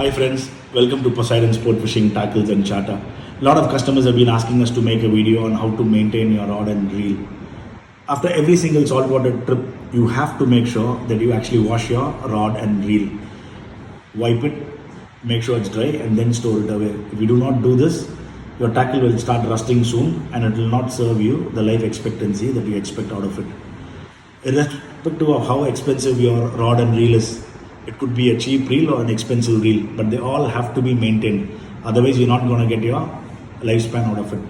Hi friends, welcome to Poseidon Sport Fishing Tackles and Charter. A lot of customers have been asking us to make a video on how to maintain your rod and reel. After every single saltwater trip, you have to make sure that you actually wash your rod and reel. Wipe it, make sure it's dry, and then store it away. If you do not do this, your tackle will start rusting soon and it will not serve you the life expectancy that you expect out of it. Irrespective of how expensive your rod and reel is, it could be a cheap reel or an expensive reel, but they all have to be maintained. Otherwise, you're not going to get your lifespan out of it.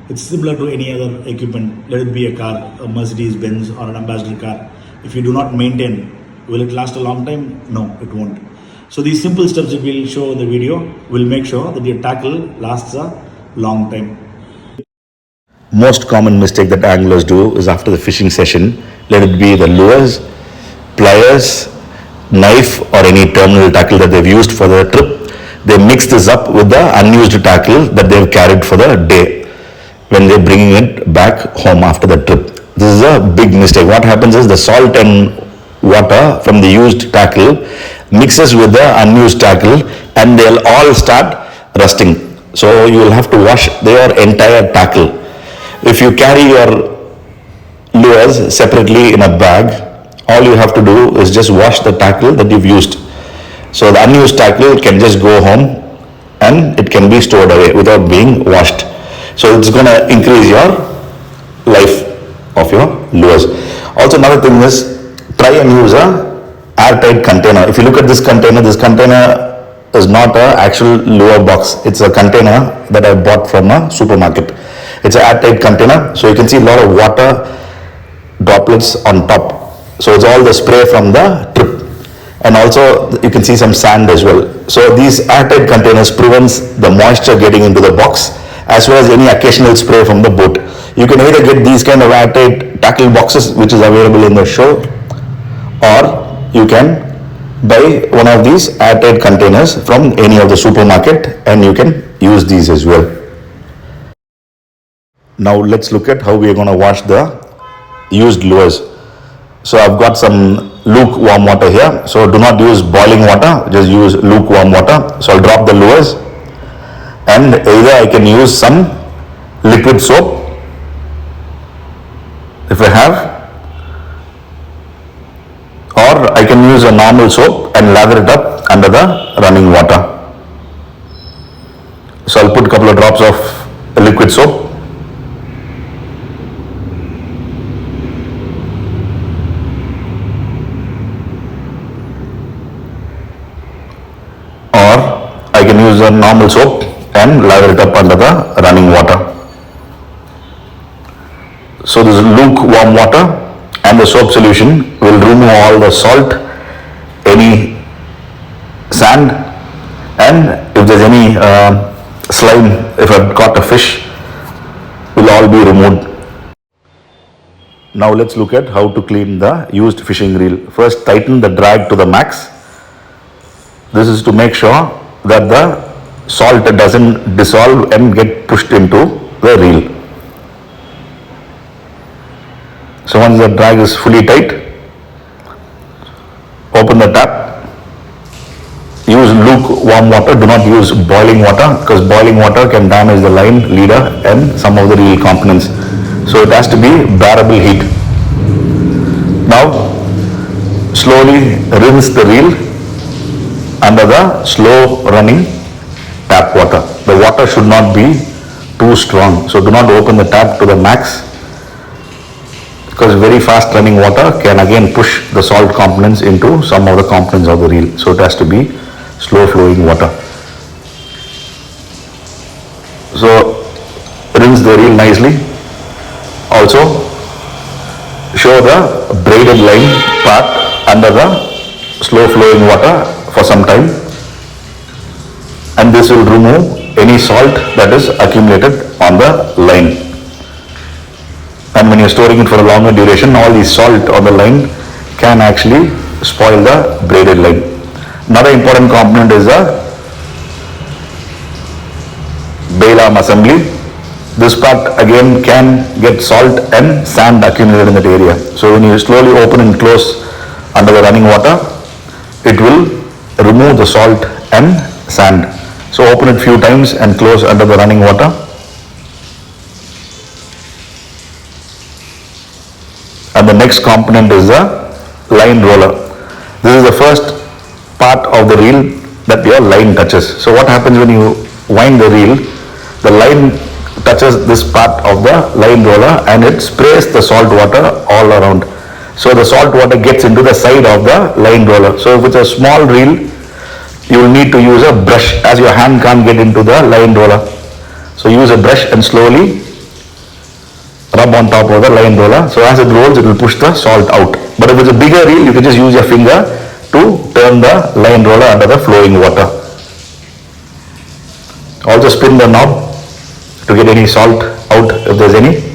It's similar to any other equipment. Let it be a car, a Mercedes Benz or an Ambassador car. If you do not maintain, will it last a long time? No, it won't. So these simple steps that we'll show in the video will make sure that your tackle lasts a long time. Most common mistake that anglers do is after the fishing session, let it be the lures, pliers, knife or any terminal tackle that they've used for the trip, they mix this up with the unused tackle that they've carried for the day when they're bringing it back home after the trip. This is a big mistake. What happens is the salt and water from the used tackle mixes with the unused tackle and they'll all start rusting. So you will have to wash your entire tackle. If you carry your lures separately in a bag, all you have to do is just wash the tackle that you've used. So the unused tackle can just go home and it can be stored away without being washed. So it's going to increase your life of your lures. Also another thing is, try and use a airtight container. If you look at this container is not an actual lure box. It's a container that I bought from a supermarket. It's an airtight container, so you can see a lot of water droplets on top. So it's all the spray from the trip, and also you can see some sand as well. So these airtight containers prevents the moisture getting into the box as well as any occasional spray from the boat. You can either get these kind of airtight tackle boxes which is available in the show, or you can buy one of these airtight containers from any of the supermarket and you can use these as well. Now let's look at how we are going to wash the used lures. So I've got some lukewarm water here. So do not use boiling water, just use lukewarm water. So I'll drop the lures and either I can use some liquid soap if I have, or I can use a normal soap and lather it up under the running water. So I'll put a couple of drops of liquid soap. I can use a normal soap and lather it up under the running water. So this lukewarm water and the soap solution will remove all the salt, any sand, and if there's any slime, if I've caught a fish, will all be removed. Now let's look at how to clean the used fishing reel. First, tighten the drag to the max. This is to make sure that the salt doesn't dissolve and get pushed into the reel. So once the drag is fully tight, open the tap. Use lukewarm water, do not use boiling water because boiling water can damage the line, leader and some of the reel components. So it has to be bearable heat. Now slowly rinse the reel under the slow running tap water. The water should not be too strong. So do not open the tap to the max because very fast running water can again push the salt components into some of the components of the reel. So it has to be slow flowing water. So rinse the reel nicely. Also show the braided line part under the slow flowing water for some time, and this will remove any salt that is accumulated on the line. And when you're storing it for a longer duration, all the salt on the line can actually spoil the braided line. Another important component is the bail arm assembly. This part again can get salt and sand accumulated in that area. So when you slowly open and close under the running water, it will remove the salt and sand. So open it few times and close under the running water. And the next component is the line roller. This is the first part of the reel that your line touches. So what happens when you wind the reel? The line touches this part of the line roller and it sprays the salt water all around. So the salt water gets into the side of the line roller. So if it's a small reel, you will need to use a brush, as your hand can't get into the line roller. So use a brush and slowly rub on top of the line roller. So as it rolls, it will push the salt out. But if it's a bigger reel, you can just use your finger to turn the line roller under the flowing water. Also spin the knob to get any salt out if there's any.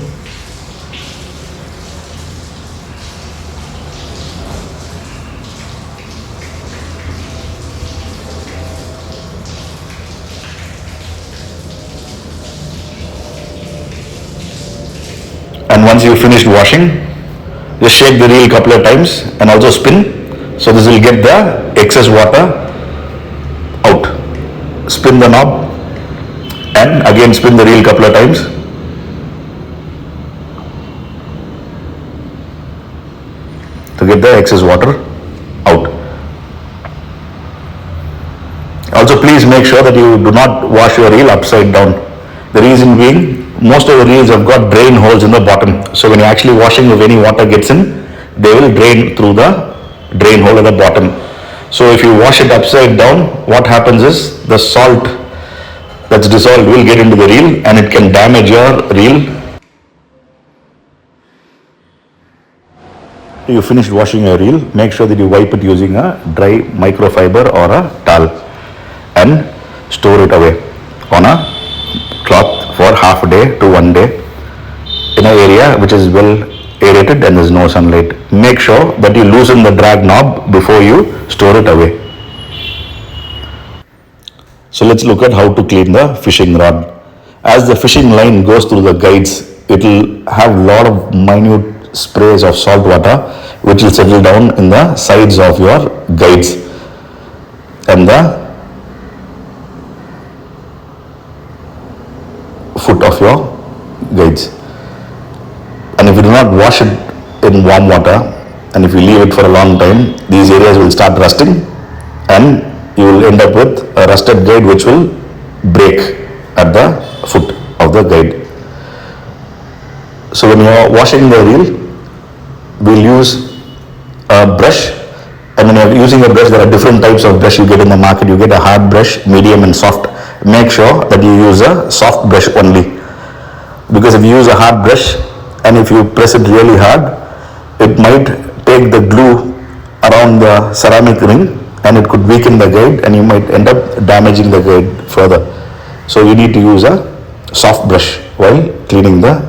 And once you finished washing, just shake the reel a couple of times and also spin. So this will get the excess water out. Spin the knob and again spin the reel a couple of times. To get the excess water out. Also please make sure that you do not wash your reel upside down. The reason being, most of the reels have got drain holes in the bottom. So when you're actually washing, if any water gets in, they will drain through the drain hole at the bottom. So if you wash it upside down, what happens is the salt that's dissolved will get into the reel and it can damage your reel. You finished washing your reel, make sure that you wipe it using a dry microfiber or a towel and store it away on a cloth for half a day to 1 day in an area which is well aerated and there's no sunlight. Make sure that you loosen the drag knob before you store it away. So let's look at how to clean the fishing rod. As the fishing line goes through the guides, it will have a lot of minute sprays of salt water which will settle down in the sides of your guides and the foot of your guides. And if you do not wash it in warm water and if you leave it for a long time, these areas will start rusting and you will end up with a rusted guide which will break at the foot of the guide. So when you are washing the reel, we'll use a brush, and when you are using a brush, there are different types of brush you get in the market. You get a hard brush, medium and soft. Make sure that you use a soft brush only, because if you use a hard brush and if you press it really hard, it might take the glue around the ceramic ring and it could weaken the guide and you might end up damaging the guide further. So you need to use a soft brush while cleaning the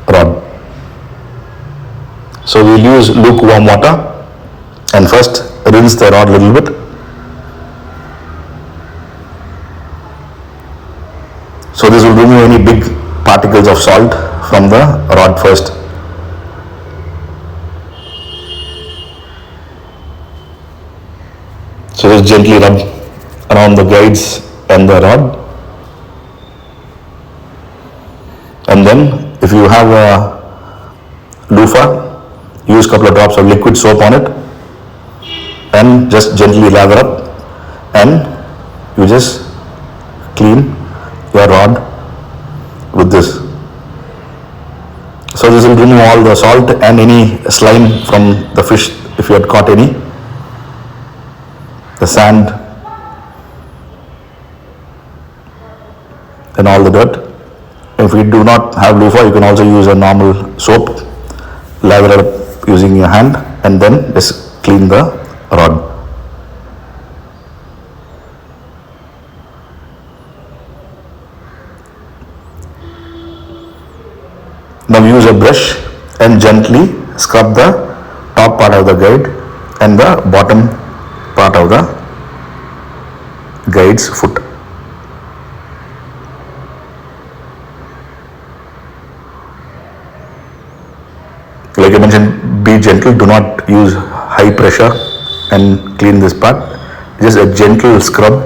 rod. So we'll use lukewarm water and first rinse the rod a little bit. So this will remove any big particles of salt from the rod first. So just gently rub around the guides and the rod. And then if you have a loofah, use a couple of drops of liquid soap on it and just gently lather up and you just clean your rod with this. So this will remove all the salt and any slime from the fish if you had caught any, the sand and all the dirt. If you do not have loofah, you can also use a normal soap, lather it up using your hand and then just clean the rod. Now use a brush and gently scrub the top part of the guide and the bottom part of the guide's foot. Like I mentioned, be gentle, do not use high pressure and clean this part. Just a gentle scrub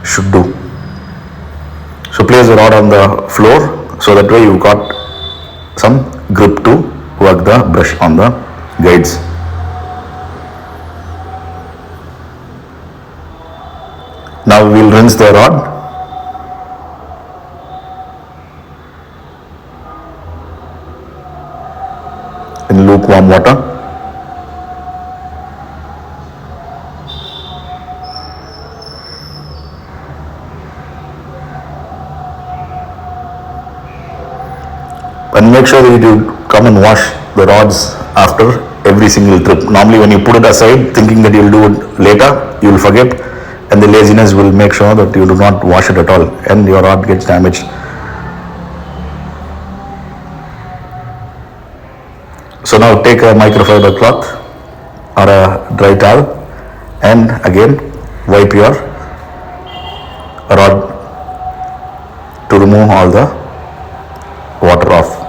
should do. So place the rod on the floor so that way you got some grip to work the brush on the guides. Now we'll rinse the rod. In lukewarm water. And make sure that you come and wash the rods after every single trip. Normally when you put it aside thinking that you'll do it later, you'll forget, and the laziness will make sure that you do not wash it at all and your rod gets damaged. So now take a microfiber cloth or a dry towel and again wipe your rod to remove all the water off.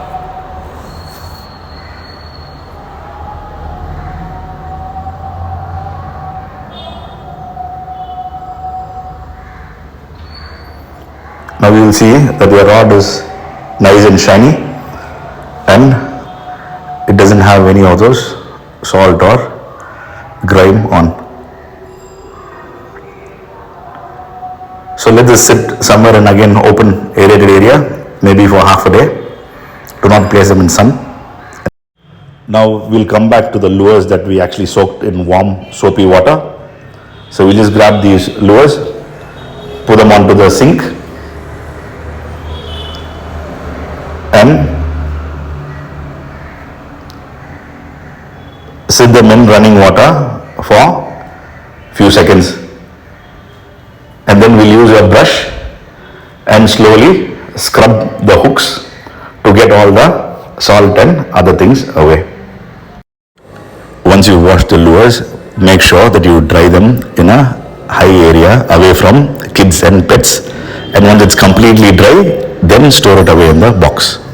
Now you will see that your rod is nice and shiny and it doesn't have any of those salt or grime on. So let this sit somewhere in again open aerated area, maybe for half a day. Do not place them in sun. Now we'll come back to the lures that we actually soaked in warm soapy water. So we'll just grab these lures, put them onto the sink and sit them in running water for few seconds. And then we'll use a brush and slowly scrub the hooks to get all the salt and other things away. Once you wash the lures, make sure that you dry them in a high area away from kids and pets. And once it's completely dry, then store it away in the box.